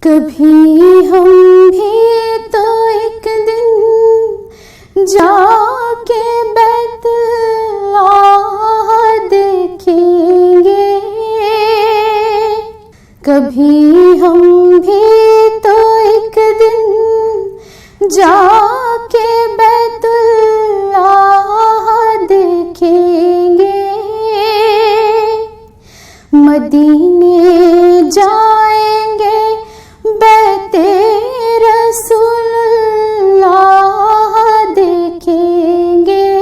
کبھی ہم بھی تو ایک دن جا کے بیت اللہ دیکھیں گے، کبھی ہم بھی تو ایک دن جا کے بیت اللہ دیکھیں گے، مدینے جائیں گے بیت رسول اللہ دیکھیں گے،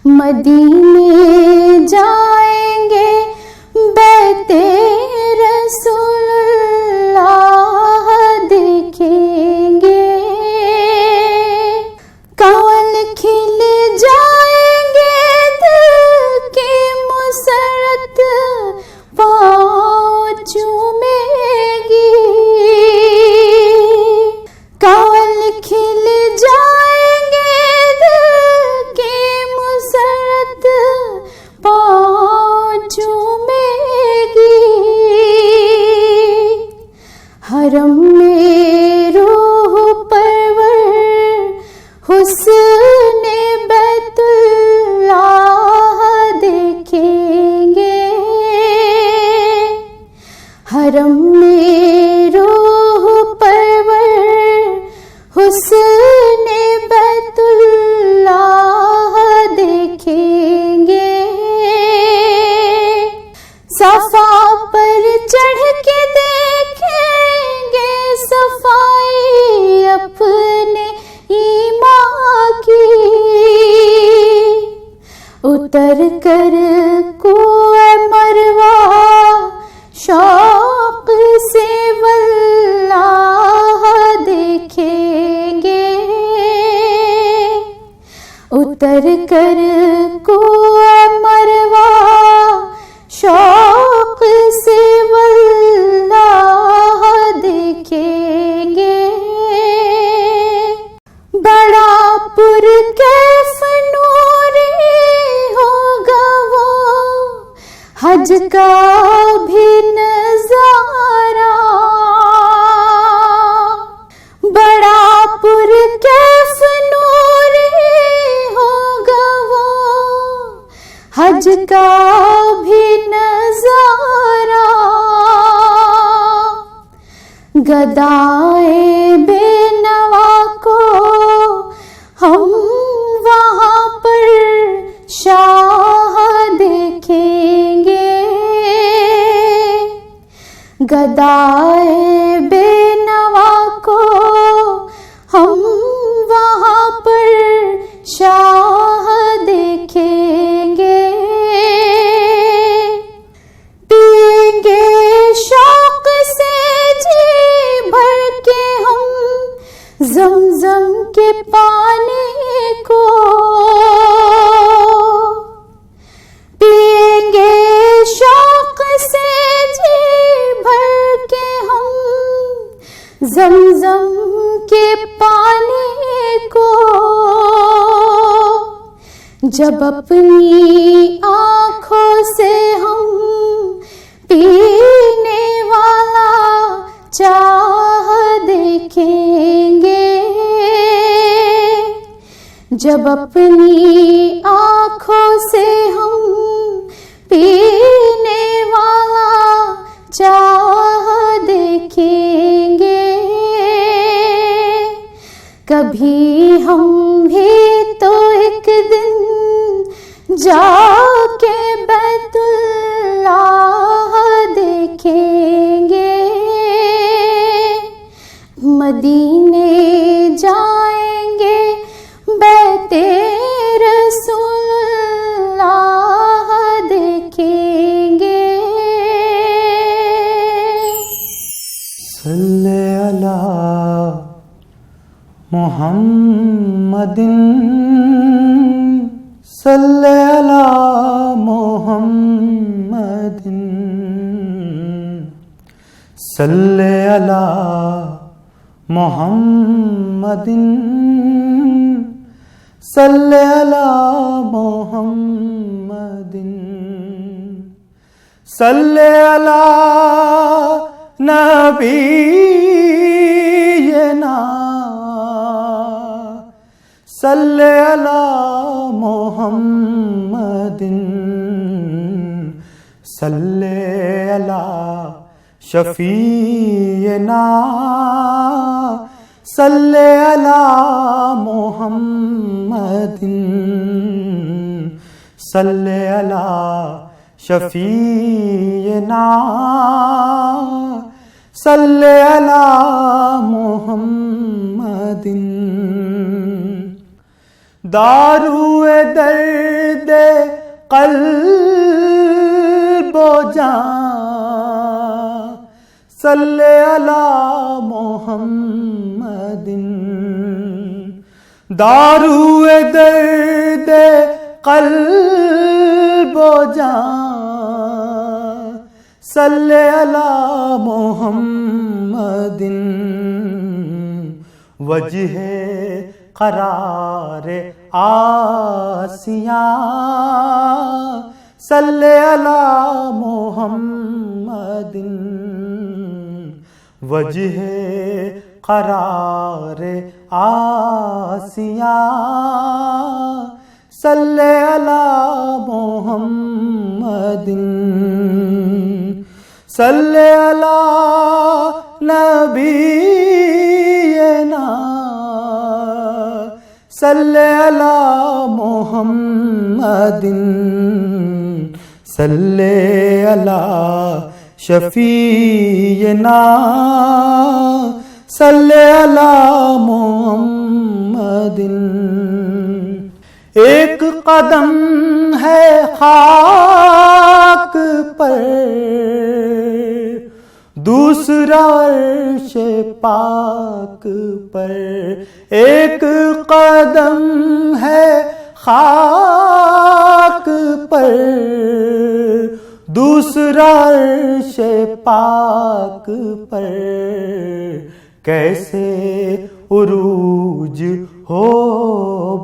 مدینے جائیں گے بیت رسول اللہ دیکھیں گے، کون کھل جائیں گے دل کی مسرت پاؤں چومے گی، کون کھل جائیں گے دل کی مسرت پاؤں چومے گی، حرم میں روح پرور حسن بیت اللہ دیکھیں گے، حرم میں روح پرور حسن بیت اللہ دیکھیں گے، صفا پر چڑھ کے دیکھیں گے صفائی اپنے ایمان کی، اتر کر کوہ مروہ شوق سے واللہ دیکھیں گے، اتر کر کوہ مروہ شوق سے واللہ دیکھیں گے، بڑا پرکیف نوری ہوگا وہ حج کا بھی نظارہ، بڑا پرکیف نوری ہوگا وہ حج کا بھی نظارہ، گدائے بے نوا کو ہم وہاں پر شاہ دیکھیں گے، گدائے بے نوا کو ہم وہاں پر شاہ دیکھیں گے، پئیں گے شوق سے جی بھر کے ہم زمزم کے پانی کو، پئیں گے شوق سے جی بھر کے ہم زمزم کے پانی کو، جب اپنی آنکھوں سے ہم پینے والا چاہ دیکھیں گے، جب اپنی آنکھوں سے ہم پینے والا چاہ دیکھیں گے، کبھی ہم بھی تو ایک دن جا کے بیت اللہ دیکھیں گے، مدینے جائیں گے بیت رسول اللہ دیکھیں گے، صلی علی محمد صلی علی محمد صلی علی محمد صلی علی محمد صلی علی نبینا صلی علی محمد صلی علی شفیعنا صلی علی محمد صلی علی شفیعنا صلی علی محمد دارو درد قلب و جان صلی علی محمد دارو درد قلب و جان صلی علی محمد وجہ قرار آسیاں صلی علی محمد وجہ قرار آسیاں صلی علی محمد صلی علی نبینا صلی علی محمد صلی علی شفیعنا صلی علی محمد ایک قدم ہے خاک پر دوسرا عرش پاک پر ایک قدم ہے خاک پر دوسرا عرش پاک پر کیسے عروج ہو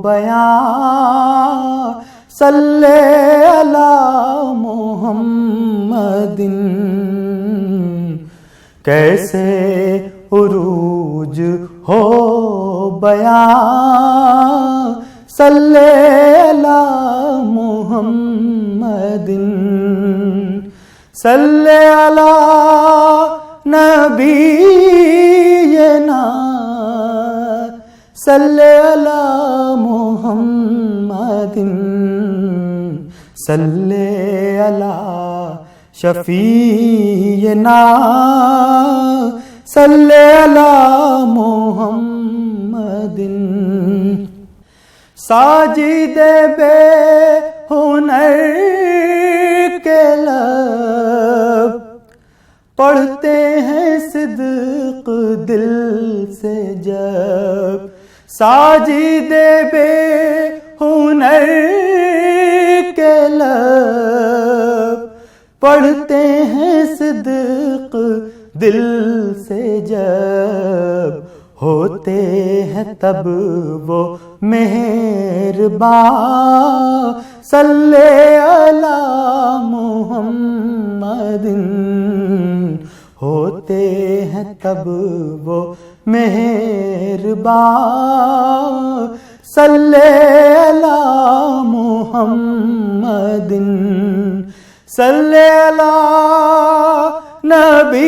بیان صلی علی محمد کیسے عروج ہو بیان صلی علی محمد صلی علی نبینا صلی علی محمد صلی علی شفیعنا صلی علی محمد ساجد بے ہنر کے لب پڑھتے ہیں صدق دل سے جب ساجد بے ہنر کے لب پڑھتے ہیں صدق دل سے جب ہوتے ہیں تب وہ مہربان صلی علی محمد ہوتے ہیں تب وہ مہربان صلی علی محمد صلی علی نبینا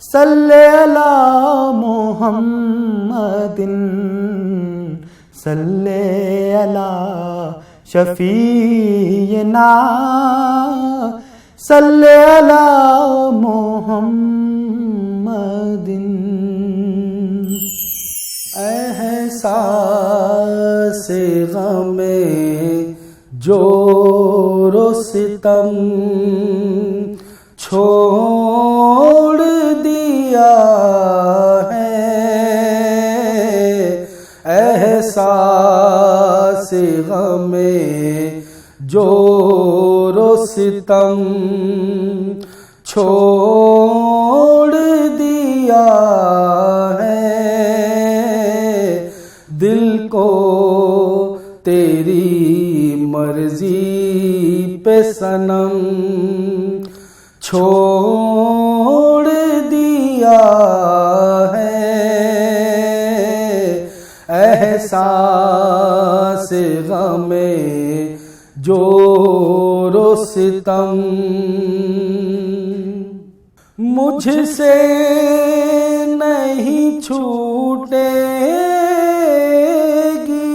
صلی علی محمد صلی علی شفیعنا صلی علی محمد احساس غم جور و ستم چھوڑ دیا ہے احساس غم جور و ستم چھوڑ دیا ہے دل کو تیری مرضی پہ صنم چھوڑ دیا ہے، احساس غم جور و ستم مجھ سے نہیں چھوٹے گی،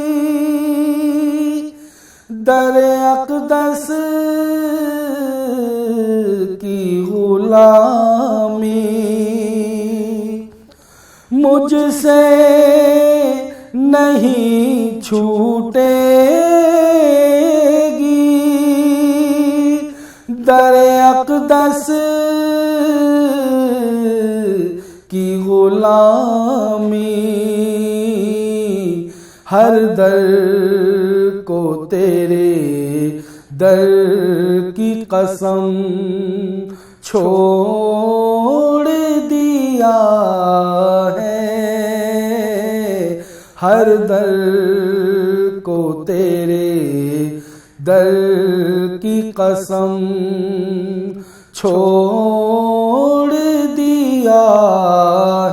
در اقدس کی غلامی مجھ سے نہیں چھوٹے گی، در اقدس کی غلامی، ہر در کو تیرے در کی قسم چھوڑ دیا ہے، ہر در کو تیرے در کی قسم چھوڑ دیا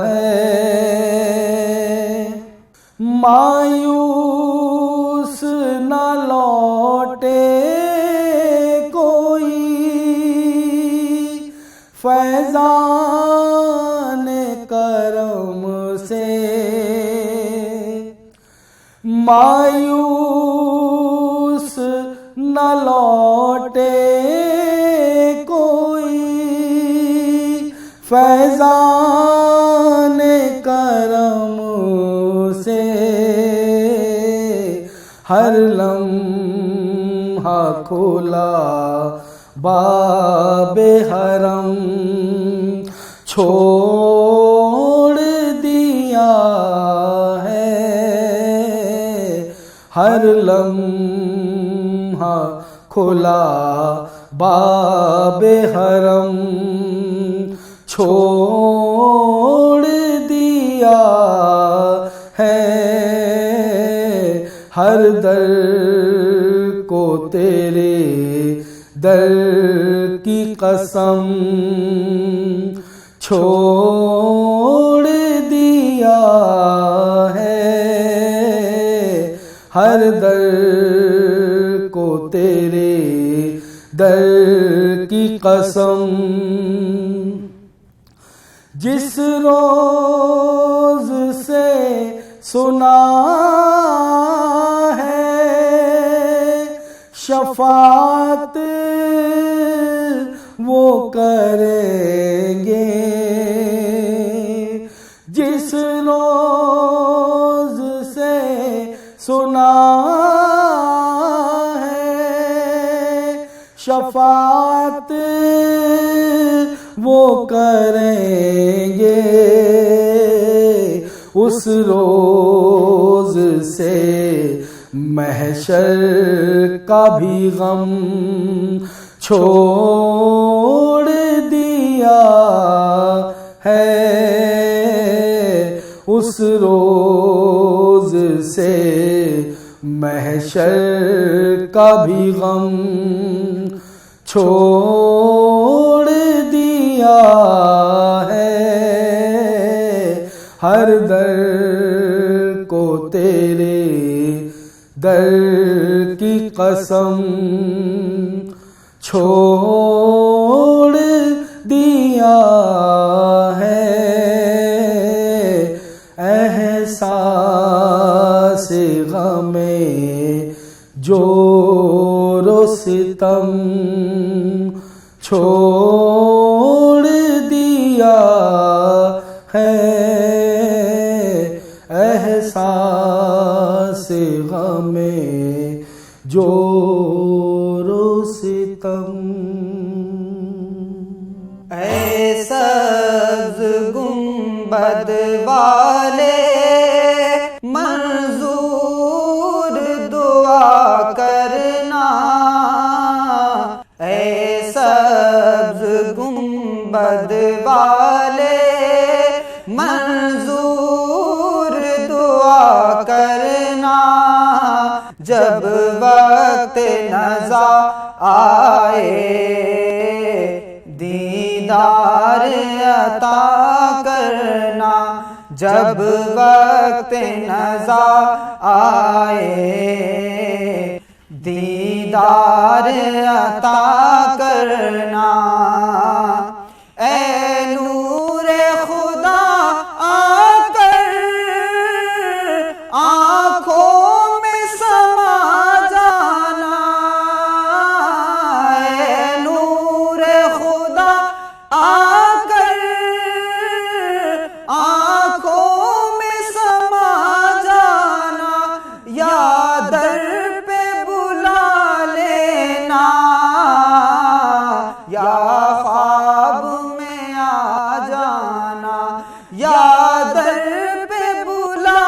ہے، مایوس نہ لوٹے کوئی فیضان کرم سے، مایوس نہ لوٹے کوئی فیضان کرم سے، ہر لمحہ کھولا باب حرم چھوڑ دیا ہے، ہر لمحہ کھلا باب حرم چھوڑ دیا ہے، ہر در کو تیرے در کی قسم چھوڑ دیا ہے، ہر در کو تیرے در کی قسم، جس روز سے سنا ہے شفاعت وہ کریں گے، جس روز سے سنا ہے شفاعت وہ کریں گے، اس روز سے محشر کا بھی غم چھوڑ دیا ہے، اس روز سے محشر کا بھی غم چھوڑ دیا ہے، ہر در کو تیرے در کی قسم چھوڑ دیا ہے، احساس غم جور و ستم چھوڑ دیا ہے، احساس غم جور و ستم۔ اے سبز گنبد والے منظور دعا کرنا، اے سبز گنبد والے منظور دعا کرنا، جب وقت نزا آئے دین دیدار عطا کرنا جب وقت نزا آئے دیدار عطا کرنا اے نور خدا آ کر آنکھوں میں سما جانا اے نور خدا آ کر آنکھوں میں سما جانا یا در پہ بلا لینا یا خواب میں آ جانا یا در پہ بلا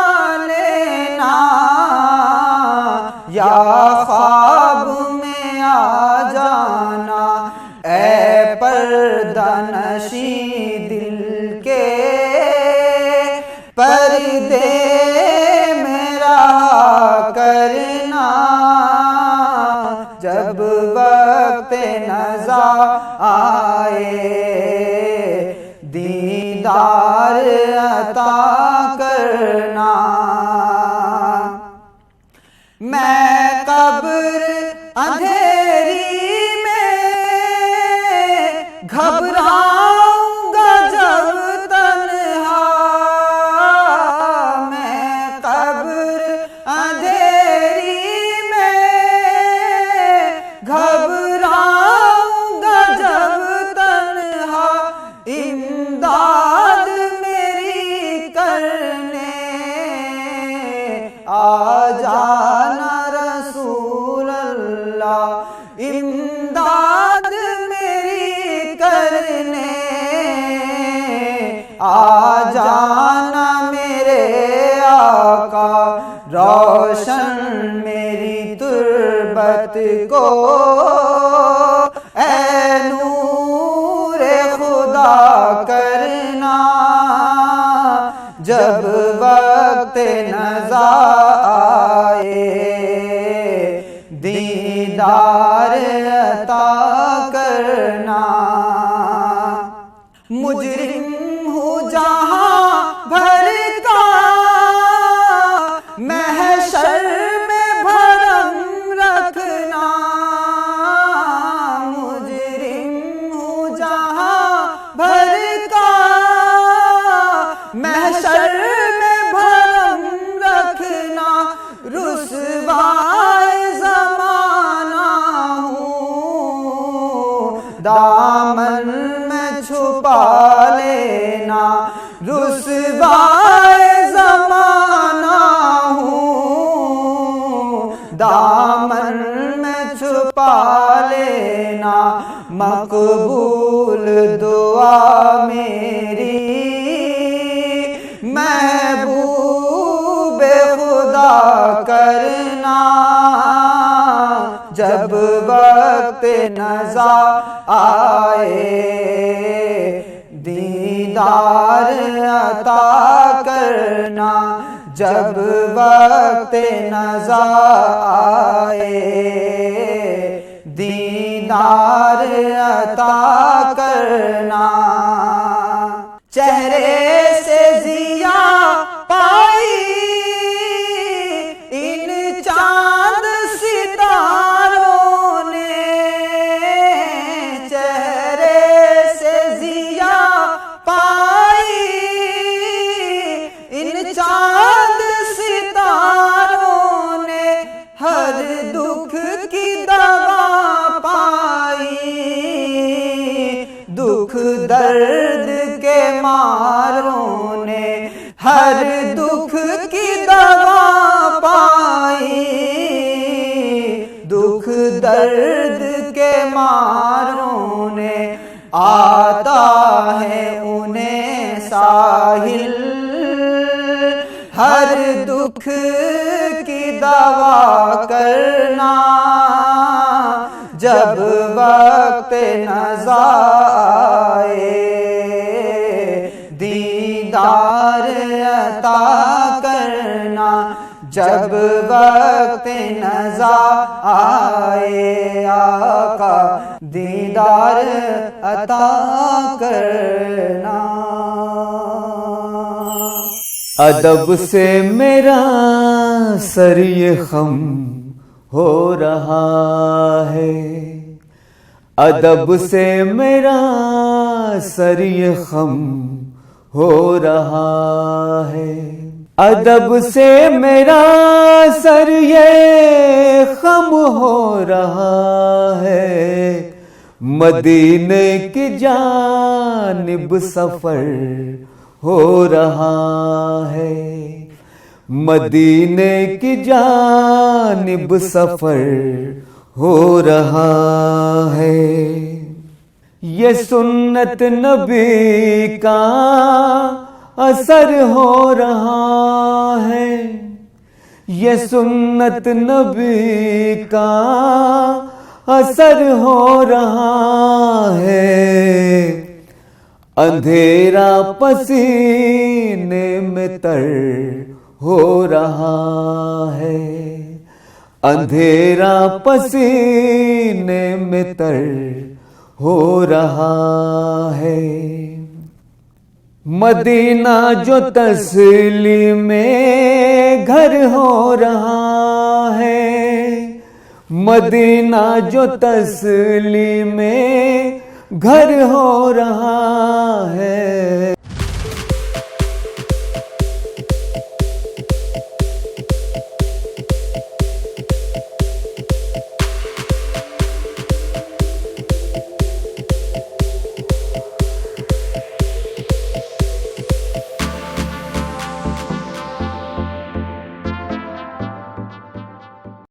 لینا یا خواب میں آ جانا اے پردہ نشیں دل کے پردے میرا کرنا جب وقت نزا آئے دیدار عطا کرنا میں قبر اندھیری میں گھبراؤں گا جب تنہا میں قبر اندھیری میں گھبراؤں گا جب تنہا امداد میری کرنے آ جانا رسول اللہ امداد میری کرنے آ جانا میرے آقا روشن میری تربت کو اے نور خدا کرنا جب وقت نزا آئے دیدار عطا کرنا مجرم ہوں جہاں بھر کا محشر میں بھرم رکھنا مجرم ہوں جہاں بھر کا محشر میں بھرم رکھنا رسوائے زمانہ ہوں دامن میں چھپا لینا رسوائے زمانہ ہوں دامن میں چھپا لینا مقبول دعا میری محبوب خدا کرنا جب وقت نزا آئے دیدار عطا کرنا جب وقت نزا آئے دیدار عطا کرنا چہرے سے ضیاء پائی ان چاند ستاروں نے چہرے سے ضیاء پائی ان چاند ستاروں نے ہر دکھ کی دوا پائی دکھ درد کے ماروں نے ہر دکھ کی دوا پائی دکھ درد کے ماروں نے آتا ہے انہیں ساحل ہر دکھ کی دوا کرنا جب وقت نزا آئے دیدار عطا کرنا جب وقت نزا آئے آقا دیدار عطا کرنا. ادب سے میرا سر یہ خم ہو رہا ہے، ادب سے میرا سر یہ خم ہو رہا ہے، ادب سے میرا سر یہ خم ہو رہا ہے، مدینے کی جانب سفر ہو رہا ہے، مدینے کی جانب سفر ہو رہا ہے. یہ سنت نبی کا اثر ہو رہا ہے، یہ سنت نبی کا اثر ہو رہا ہے، اندھیرا پسینے میں تر ہو رہا ہے، اندھیرا پسینے میں تر ہو رہا ہے. مدینہ جو تسلیم گھر ہو رہا ہے، مدینہ جو تسلیم گھر ہو رہا ہے.